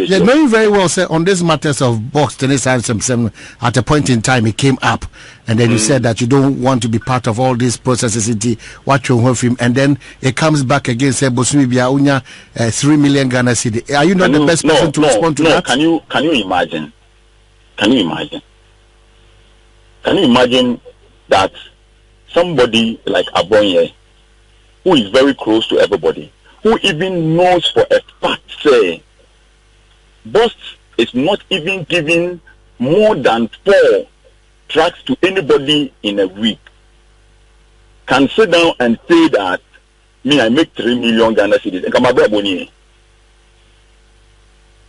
Yeah, knowing very well, sir, on these matters of box tennis and some at a point in time it came up, and then you said that you don't want to be part of all these processes into what you want from, and then it comes back again, say Bosumi Biaunya 3 million Ghana cedi. Are you not the best person to respond to that? Can you imagine? Can you imagine that somebody like Abonye, who is very close to everybody, who even knows for a fact, say, Boss is not even giving more than 4 tracks to anybody in a week, can sit down and say that, I make 3 million Ghana cedis. And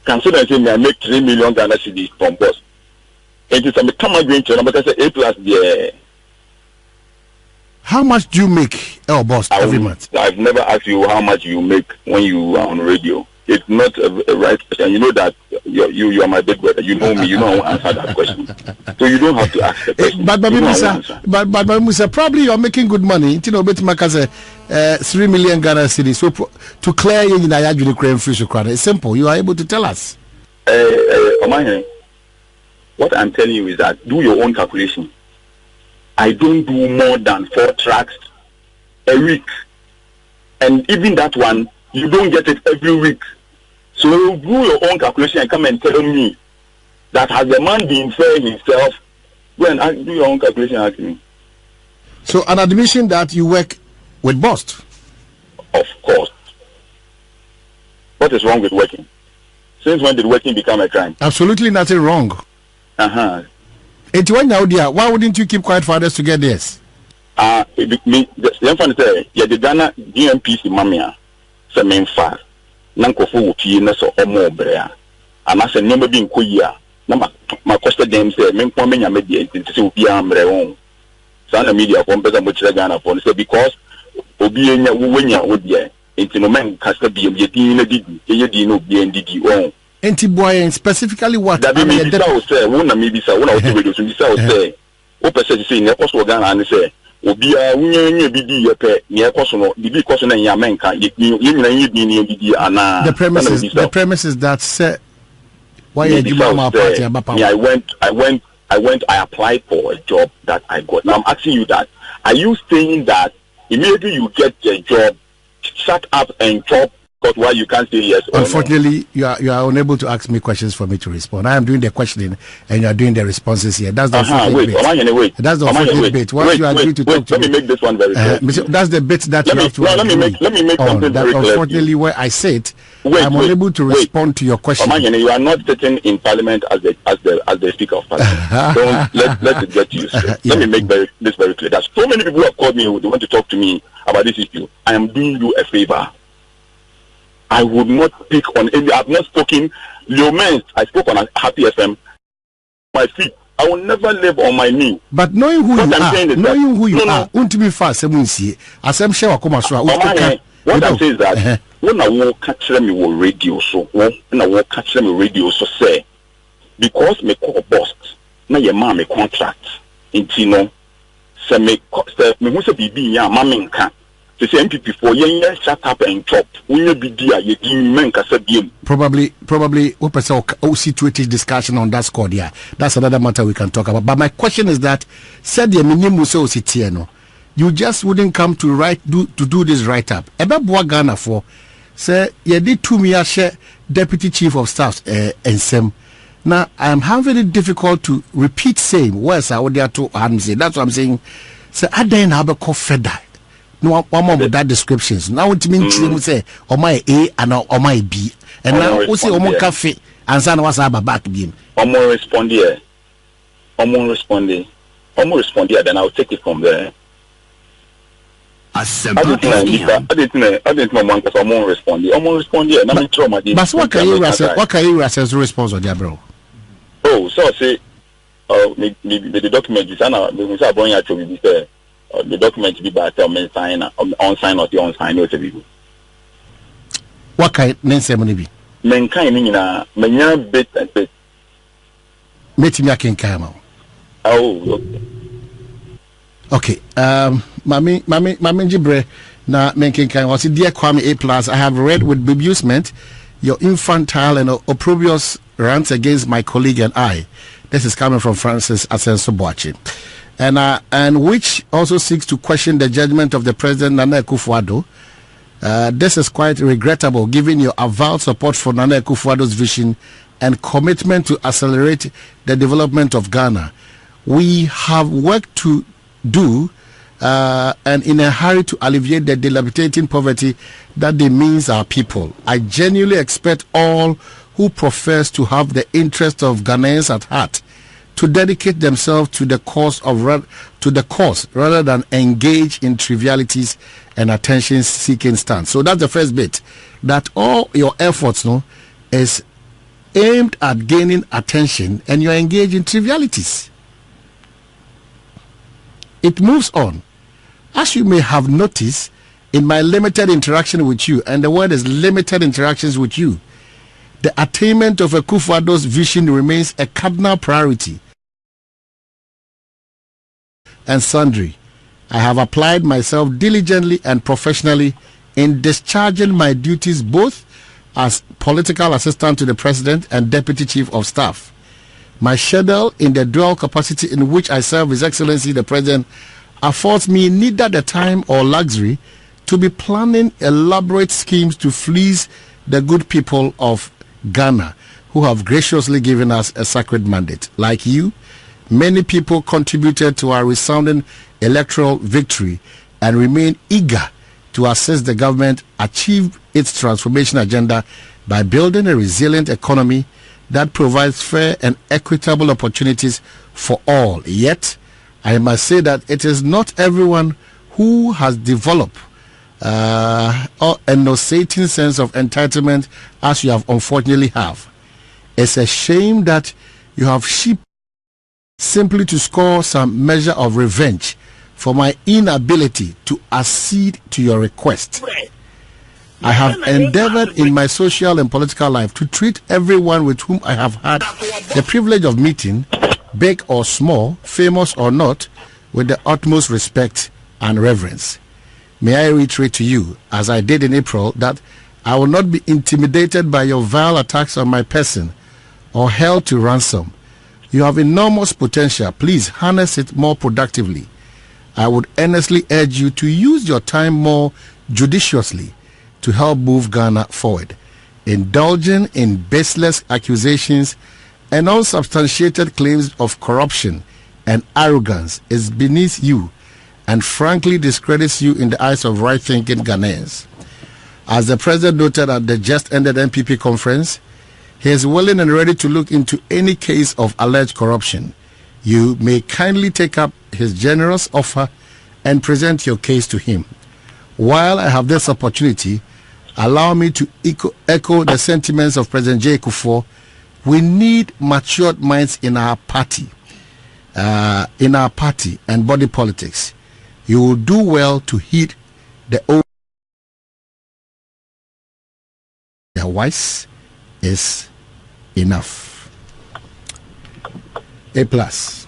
can sit down and say, I make 3 million Ghana cedis from Boss. It is a come again to number A plus the. How much do you make, boss, every month? I've never asked you how much you make when you are on radio. It's not a right question. You know that you are my big brother. You know me. You know I won't answer that question. So you don't have to ask the question. But Musa, probably you are making good money. You know, bet Makaze 3 million Ghana cedis. So to clear you in the Ukraine free it's simple. You are able to tell us. What I'm telling you is that do your own calculation. I don't do more than 4 tracks a week, and even that one you don't get it every week. So do your own calculation and come and tell me that has the man been fair himself? Go and do your own calculation and ask me. So an admission that you work with Bost? Of course. What is wrong with working? Since when did working become a crime? Absolutely nothing wrong. Why wouldn't you keep quiet for others to get this? The Ghana GMPC Mamia. Se menfa nanko fu wuki na so omo brea ama se nyoma bi nkoyia na ma costa dem se menko menya media nti se obi amre won sana media ko mpeza mo kire Ghana for say because obi enya wenya odie nti no men kasa bi ye din na didi ye din no bi ndidi won enti boy specifically what that be say wona me bi say wona o ti radio so bi say o say o pese say ne koso Ghana an say obia wunye bidi yepe ne ekoso no bibi koso na nyamenka ye nyina ye bidi ana the premise is that say why you mama party abapa. I applied for a job that I got. Now I'm asking you that, are you saying that immediately you get a job, shut up and job because why you can't say yes or unfortunately no? You are unable to ask me questions for me to respond. I am doing the questioning and you are doing the responses here. That's the wait. That's the unfortunate bit. Once you agree to talk to me, let me make this one very clear. That's the bit that you have to let me make something very clear. Unfortunately, where I sit, I'm unable to respond to your question. You are not sitting in Parliament as the Speaker of Parliament. Don't let it get you. Let me make this very clear. There's so many people who have called me who want to talk to me about this issue. I am doing you a favor. I would not pick on any. I've not spoken. Leomens, I spoke on a Happy FM. My feet. I will never live on my knee. But knowing who you are, won't be fast. What I'm saying is that when I walk catch them with radio, so when I walk catch them with radio, so say because me call boss, now your mom me contract in Tino, say me who say BB ya mammy can. The same people for years shut up and chop. When you be dear, you didn't make a probably situated discussion on that score. Yeah, that's another matter we can talk about. But my question is that said the minimum so sitieno, you just wouldn't come to do this write up. Eba bua Ghana for say you did 2 years share deputy chief of staff and some. Now I am having it difficult to repeat same words I would there to say. That's what I'm saying. Say I then have a feather. No one more with that descriptions. Now it means you say or my A and or my B. And now we say Omo cafe and son was a back game. Omo respond here. Omo respond here, then I'll take it from there. I didn't know one because Omo respond here. But what can you assess the response of their bro? Oh, so say the document is the document be by sign on sign or the on sign or the what kind of be? Mankind many bit and bit. Meeting me can come. Oh, okay. Mami Jibre na menkin kan was dear Kwame A+. I have read with bemusement your infantile and opprobrious rants against my colleague and I. This is coming from Francis Assenso Boakye. And which also seeks to question the judgment of the President Nana Akufo-Addo. This is quite regrettable given your avowed support for Nana Akufo-Addo's vision and commitment to accelerate the development of Ghana. We have work to do and in a hurry to alleviate the debilitating poverty that demeans our people. I genuinely expect all who profess to have the interest of Ghanaians at heart to dedicate themselves to the cause rather than engage in trivialities and attention-seeking stance. So that's the first bit. That all your efforts, is aimed at gaining attention, and you're engaged in trivialities. It moves on. As you may have noticed in my limited interaction with you, and the word is limited interactions with you, the attainment of Akufo-Addo's vision remains a cardinal priority. And sundry, I have applied myself diligently and professionally in discharging my duties both as political assistant to the President and Deputy Chief of Staff. My schedule in the dual capacity in which I serve His Excellency the President affords me neither the time or luxury to be planning elaborate schemes to fleece the good people of Ghana who have graciously given us a sacred mandate. Like you, many people contributed to our resounding electoral victory and remain eager to assist the government achieve its transformation agenda by building a resilient economy that provides fair and equitable opportunities for all. Yet, I must say that it is not everyone who has developed a nauseating sense of entitlement as you have unfortunately have. It's a shame that you have sheep simply to score some measure of revenge for my inability to accede to your request. I have endeavored in my social and political life to treat everyone with whom I have had the privilege of meeting, big or small, famous or not, with the utmost respect and reverence. May I reiterate to you, as I did in April, that I will not be intimidated by your vile attacks on my person or held to ransom. You have enormous potential. Please harness it more productively. I would earnestly urge you to use your time more judiciously to help move Ghana forward. Indulging in baseless accusations and unsubstantiated claims of corruption and arrogance is beneath you and frankly discredits you in the eyes of right-thinking Ghanaians. As the President noted at the just-ended NPP conference, he is willing and ready to look into any case of alleged corruption. You may kindly take up his generous offer and present your case to him. While I have this opportunity, allow me to echo the sentiments of President J. Kufuor. We need matured minds in our party and body politics. You will do well to heed the old. Their wise is enough. A plus.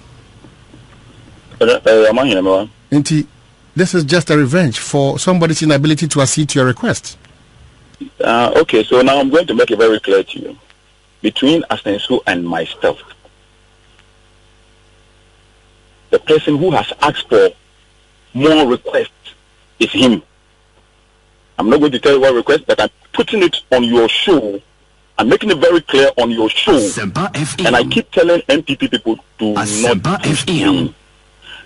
Inti, this is just a revenge for somebody's inability to accede to your request. Okay, so now I'm going to make it very clear to you. Between Assenso and myself, the person who has asked for more requests is him. I'm not going to tell you what request, but I'm putting it on your show. I'm making it very clear on your show. And I keep telling MPP people to not push me.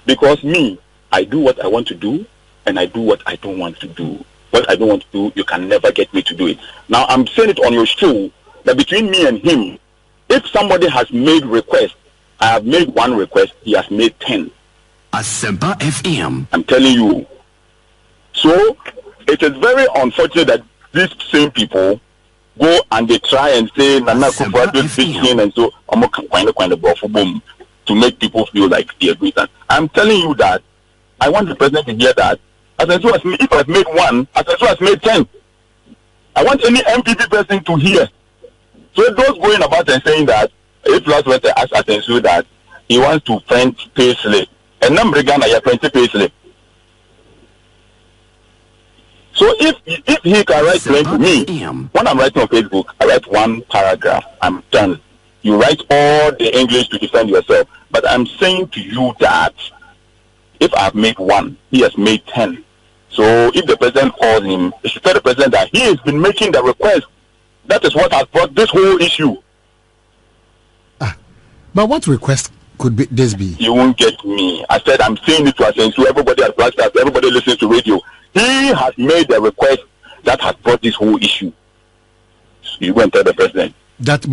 Because me, I do what I want to do, and I do what I don't want to do. What I don't want to do, you can never get me to do it. Now, I'm saying it on your show that between me and him, if somebody has made request, I have made one request, he has made 10. Asempa FM. I'm telling you. So, it is very unfortunate that these same people go and they try and say Nana Akufo-Addo's vision and so I'm boom to make people feel like they agree that. I'm telling you that I want the president to hear that. Assenso has made, if I've made one, Assenso has made 10. I want any MPP person to hear. So those going about and saying that if last went to ask Assenso that he wants to print pay slip, and number Ghana you print pay slip. So if he can write plain to me, when I'm writing on Facebook, I write one paragraph, I'm done. You write all the English to defend yourself. But I'm saying to you that if I've made one, he has made 10. So if the president calls him, he should tell the president that he has been making the request. That is what has brought this whole issue. But what request could this be? You won't get me. I said I'm saying it to Assenso. Everybody has broadcast. Everybody listens to radio. He has made the request that has brought this whole issue. So you go and tell the president. That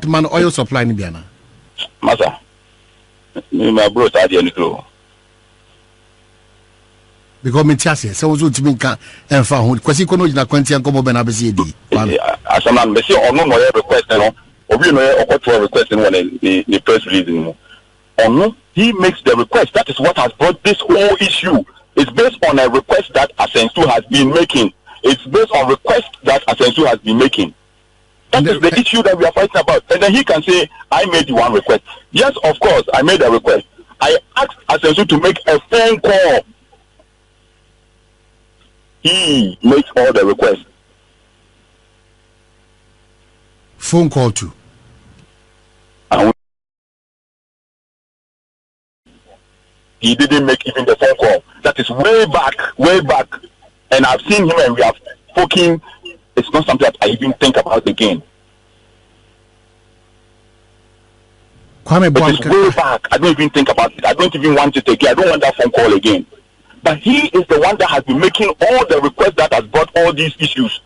man oil supply in Biana. Masa, my bro started any clue. Because me chassis, so was to me and found because he couldn't not quantity and come over and ABCD. As a man, Monsieur, or no request, or we know what for requesting when the press release. Or no, he makes the request. That is what has brought this whole issue. It's based on a request that Assenso has been making. It's based on request that Assenso has been making. That is the issue that we are fighting about. And then he can say, I made one request. Yes, of course, I made a request. I asked Assenso to make a phone call. He makes all the requests. Phone call to? He didn't make even the phone call. That is way back. And I've seen him and we have spoken. It's not something that I even think about again. It's way back. I don't even think about it. I don't even want it again. I don't want that phone call again. But he is the one that has been making all the requests that has brought all these issues.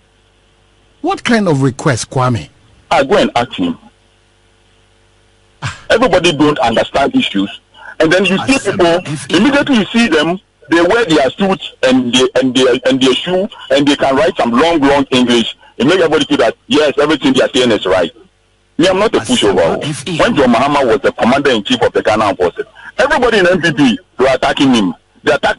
What kind of request, Kwame? I go and ask him. Everybody don't understand issues. And then you see people, immediately you see them, they wear their suits and their shoe, and they can write some long English. It makes everybody feel that, yes, everything they are saying is right. Me, I'm not a pushover. When John Mahama was the commander-in-chief of the Ghana Armed Forces, everybody in NPP were attacking him. They attack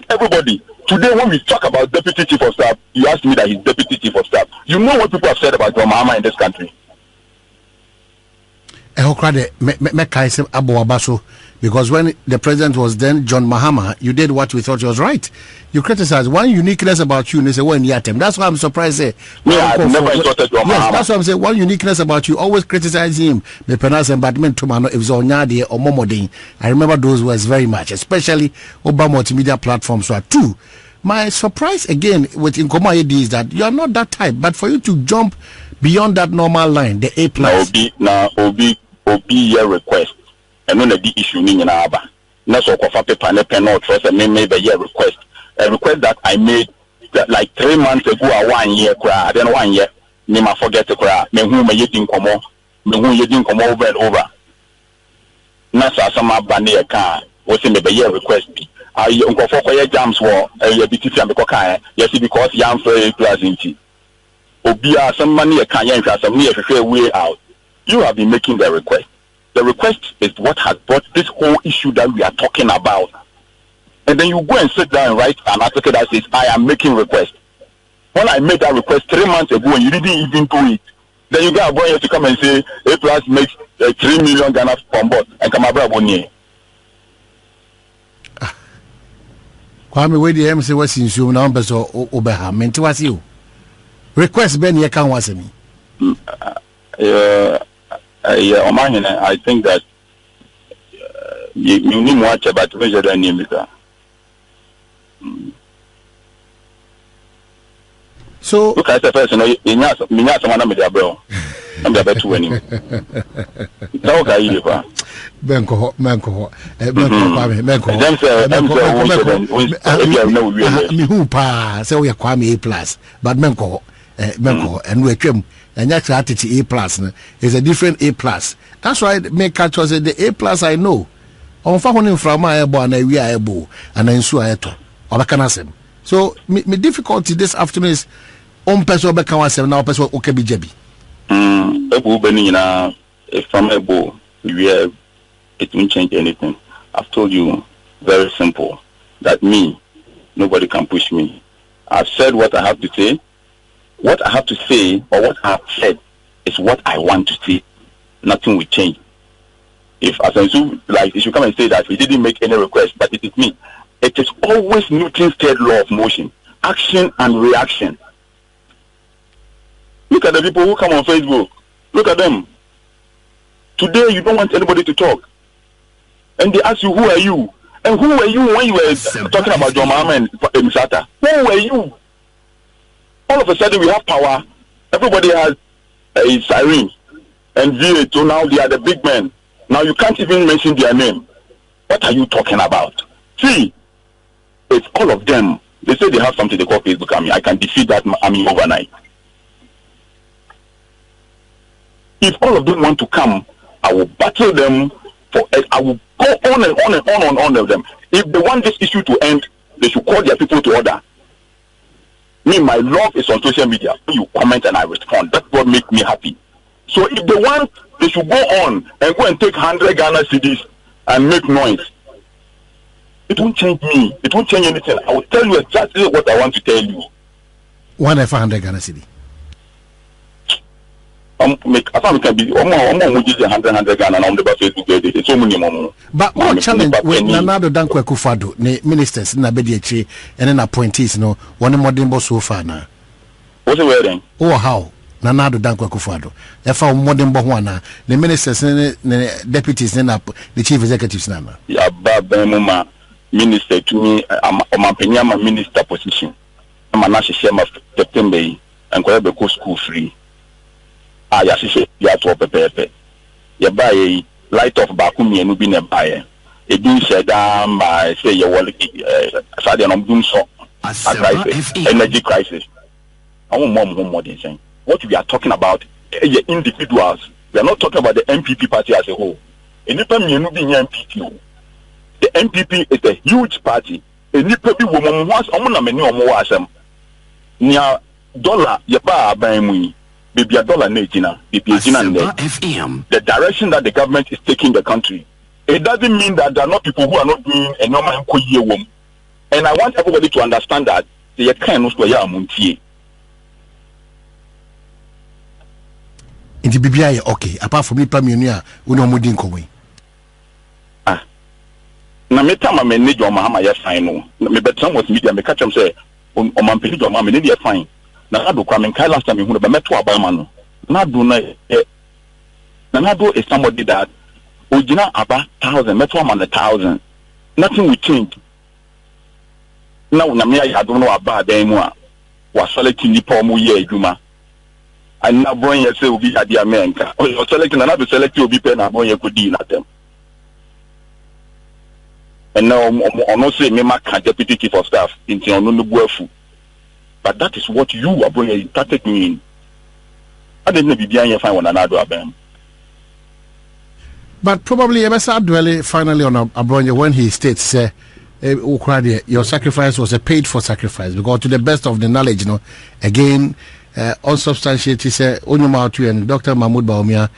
everybody. Today, when we talk about Deputy Chief of Staff, you ask me that he's Deputy Chief of Staff. You know what people have said about John Mahama in this country? Because when the president was then John Mahama, you did what we thought was right. You criticized one uniqueness about you, and they say, well, that's why I'm surprised. I've never insulted John Mahama. Yes, that's why I'm saying one uniqueness about you, always criticize him. I remember those words very much, especially over multimedia platforms. So, two, my surprise again with Nkoma AD is that you are not that type, but for you to jump beyond that normal line, the A+. Obi your request. And when the issue in Aba, not so paper and pen or trust and made a year request. A request that I made that like 3 months ago or 1 year cry, then 1 year, Nima forget to cry, me whom you didn't come over and over. Nasa sama bani a car was in the year request be. I uncle for your jams war a BT and the yes, because young for a class in tea. Obia some money a can yank some near a way out. You have been making the request. The request is what has brought this whole issue that we are talking about. And then you go and sit down and write an article that says, I am making request. When I made that request 3 months ago and you didn't even do it, then you got a boy to come and say, A+ makes 3 million Ghana on board and come about Bonnie. Kwame, where the MC was in Zoom numbers or Obeha, meant to ask you. Request Ben Yakan was me. I think that you need much about measure than him. So, look at the person, you know, someone with their bro. I'm the better winning. Okay, Benko, so we are Kwame A+, but Menko, and we came. And that's attitude A+ is a different A+. That's why make catch was the A+ I know. On found from my elbow and we are able and then so I to. So me difficulty this afternoon is on person become now person okay be jebi. Ebu benina from ebo we it won't change anything. I've told you very simple that me nobody can push me. I've said what I have to say. What I have to say or what I have said is what I want to say. Nothing will change. If Assenso, like, if you come and say that we didn't make any request, but it is me, It is always Newton's third law of motion, action and reaction. Look at the people who come on Facebook. Look at them. Today you don't want anybody to talk. And they ask you, who are you? And who were you when you were talking about John Mahama and Misata? Who were you? All of a sudden we have power. Everybody has a siren and V8, so now they are the big men. Now you can't even mention their name. What are you talking about? See, it's all of them. They say they have something they call Facebook army. I can defeat that army overnight. If all of them want to come, I will battle them. I will go on and on and on and on with them. If they want this issue to end, they should call their people to order. Me, my love is on social media. You comment and I respond. That's what makes me happy. So if they want, they should go on and go and take 100 Ghana cedis and make noise. It won't change me. It won't change anything. I will tell you exactly what I want to tell you. 100 Ghana cedi. Make I can be 100 Ghana on the Facebook. So many more. But what challenge with Nanado Dankwa Kufado, ne ministers na Bediachi and then appointees no one modern boss so far now. What's the wedding? Oh, how Nanado Dankwa Kufado. Therefore, modern Bohwana, the ministers and deputies and the chief executives nana. Yeah, Baba minister to me, I'm a minister position. I'm a national September and go school free. Ya sise ya to pepepe ya buy light of bakumi enu bi na buy e din sheda ma say ye wole sade no dum so energy crisis our mom more than saying what we are talking about individuals. We are not talking about the MPP party as a whole. Enipa mienu bi nya MPP. The MPP is a huge party. Enipa bi wo mo was omo na meni omo wa asem nya dollar ye ba aban mu baby a dollar nejina, the direction that the government is taking the country. It doesn't mean that there are not people who are not doing a normal work. And I want everybody to understand that they can also ya muntie. In the BBI, okay. Apart from me, Pamionia, we no mudin kowe. Na meta ma me nejo mahama ya fine no. Me betam was media me catch am say o man pedi do ma me ne fine. Na do kwa men kai last time hu ba meto abama no na do na do is somebody that original aba 1,000 meto man 1,000 nothing will change now na me ya do no aba dan mu a wa select ni pa mu ye adwuma and na bron ye say obi ade amenka o select na do select obi pe na bron ye kodi na tem and now ono say me ma ka deputy chief of staff inti ono no buafu. But that is what you are bringing started in. I didn't know BBI find one another abem. But probably Ebesa dwell finally on Abronye when he states your sacrifice was a paid for sacrifice because to the best of the knowledge, you know, again unsubstantiated say Onyumatu and Dr. Mahmoud Baumia,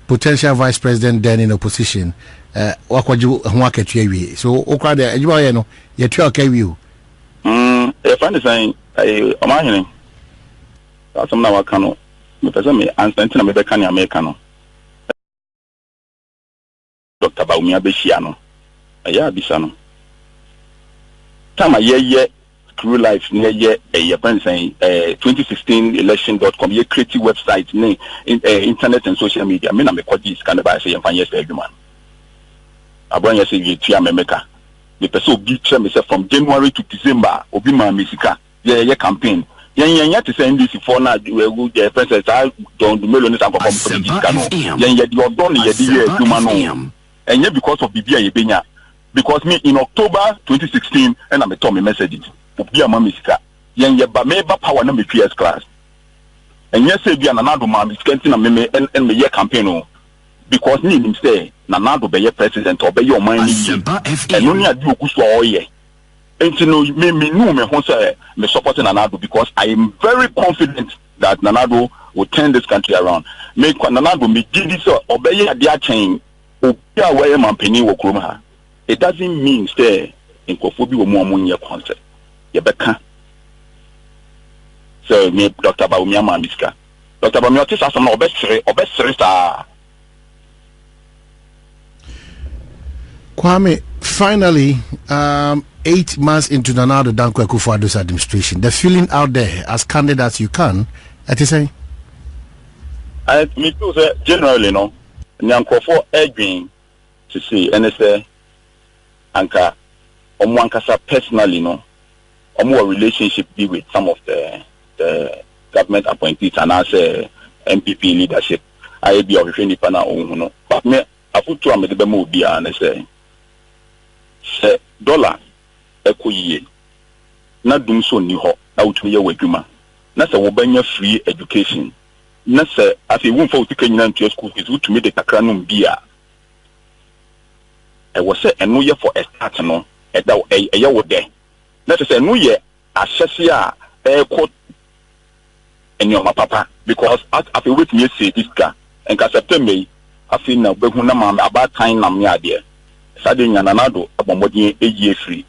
potential vice president then in opposition, wakwaju hwaketwe. So okrade adwuma ye no ye twa kawi o. If I saying I imagine that's some now cano because me answer na me be kan America no Dr. Baumia be shiano aya bisa no tama ye crew life ne ye saying 2016 election.com ye creative website ne internet and social media me na me kwaji scan ba say fan yes adwuma abon yes ye tua me meka the person be me say from January to December obi ma mesika ye campaign yen to say NDC for na we the president I don't do millions and from yen ye the odon ye the year adwuma no and yet because of Bibia ye benya because me in October 2016 and I told me message obi ama mesika yen ye ba me ba power na me PS class and yes say bia na do ma mesika na me and me ye campaign no because me him say na do be ye president or be your man ni and only adi oguso oye and you know me no me ho say me supporting Nanado because I am very confident that Nanado will turn this country around. Me Nanado me give this obey ade a chain obi a wey man pani wo krom ha. It doesn't mean say nkofo bi wo mu amunye concept. Ye beka. So me Dr. Baumia Mamiska. Dr. Baumia tisa some obesere sa. Kwame, finally, 8 months into Nana Addo Dankwa Akufo-Addo's administration, the feeling out there, as candid as you can, at the same. Me too, sir. Generally, no. Nyankofo edwin to see, and say, anka, omwankasa personally, no. Omo relationship be with some of the government appointees and as MPP leadership. I be of any pana no. But me, I put to a medibemo be and say dollar ekoye. Na dum so ni ho na utuye wadwuma. Na se wo banya free education. Na se afi wo mfa utika nyina ntua school fees utumi de kakra no bia. E wo se eno ye for a start no e da ye wo de. Na se no ye ahyese a e ko enyoma papa because afi wetumi say this ka enka September afi na behu na ma about time na me ade. Sade Nana Addo abomodin eye free.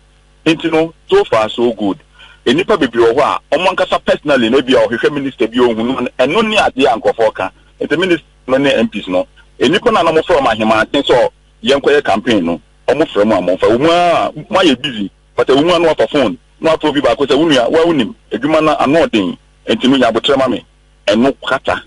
Intino so far so good. Enipa bebi o ho a omonkasa personally na bia ohwehwe minister bi ohunu eno ni ade ankofo ka. The minister no ne MPs no. Enipa na mo from ahema tin so yenkoye campaign no. Omo from amonfa. Omo ye busy. But omo no off phone. No ato bi ba ko se wunua wa wunim. Edwuma na ano odin. Intino nya botrema me. Eno kasa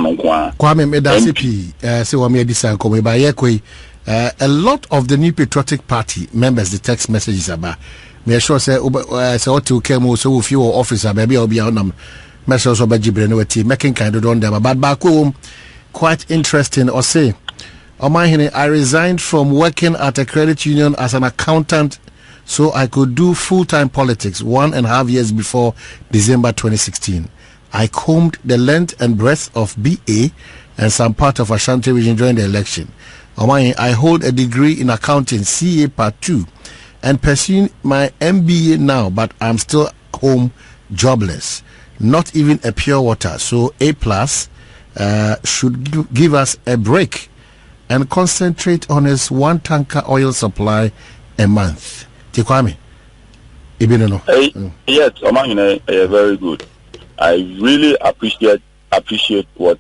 no kwa. Kwame Medasipi say wa me edisan ko me ba ye koi. A lot of the New Patriotic Party members, the text messages about me sure say to came so few officer baby I'll be on them messages about Jibril making kind of on them but back home quite interesting or say I resigned from working at a credit union as an accountant so I could do full-time politics 1.5 years before December 2016. I combed the length and breadth of BA and some part of Ashanti region during the election. I hold a degree in accounting, CA Part 2, and pursuing my MBA now, but I'm still home jobless. Not even a pure water. So A+ should give us a break and concentrate on his 1 tanker oil supply a month. Tikwame, yes, very good. I really appreciate what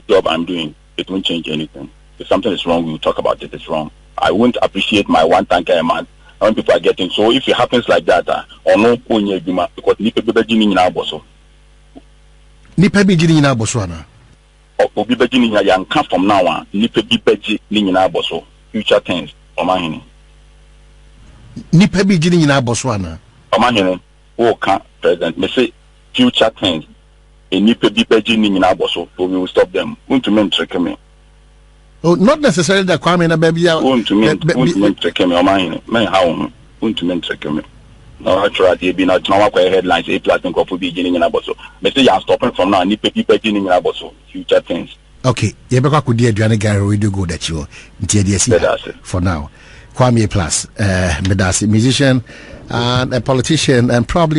job I'm doing. It won't change anything. If something is wrong, we will talk about it. It's wrong. I won't appreciate my 1 tanker a month when people are getting. So if it happens like that, or no, because nipa beji ni nyina aboso. Nipa beji ni nyina aboso ana. Obi beji ni nyina yanka from now on. Nipa beji ni nyina aboso. Future things. Omahini. Nipa beji ni nyina aboso ana. Omahini. Oh, can president. Me say future things. Nipa beji ni nyina aboso. So we will stop them. Untumen trick me. Oh, not necessarily that Kwame na baby. Untumen trick me. Omahini. Men how? Untumen trick me. No, actually, they be not now. Headlines. A+ and Kofu beji ni nyina aboso. Me say you are stopping from now. Nipa beji ni nyina aboso. Future things. Okay. Yebeka kudi aduane gari radio go that you. For now. Kwame Plus, Medasi, musician and a politician and probably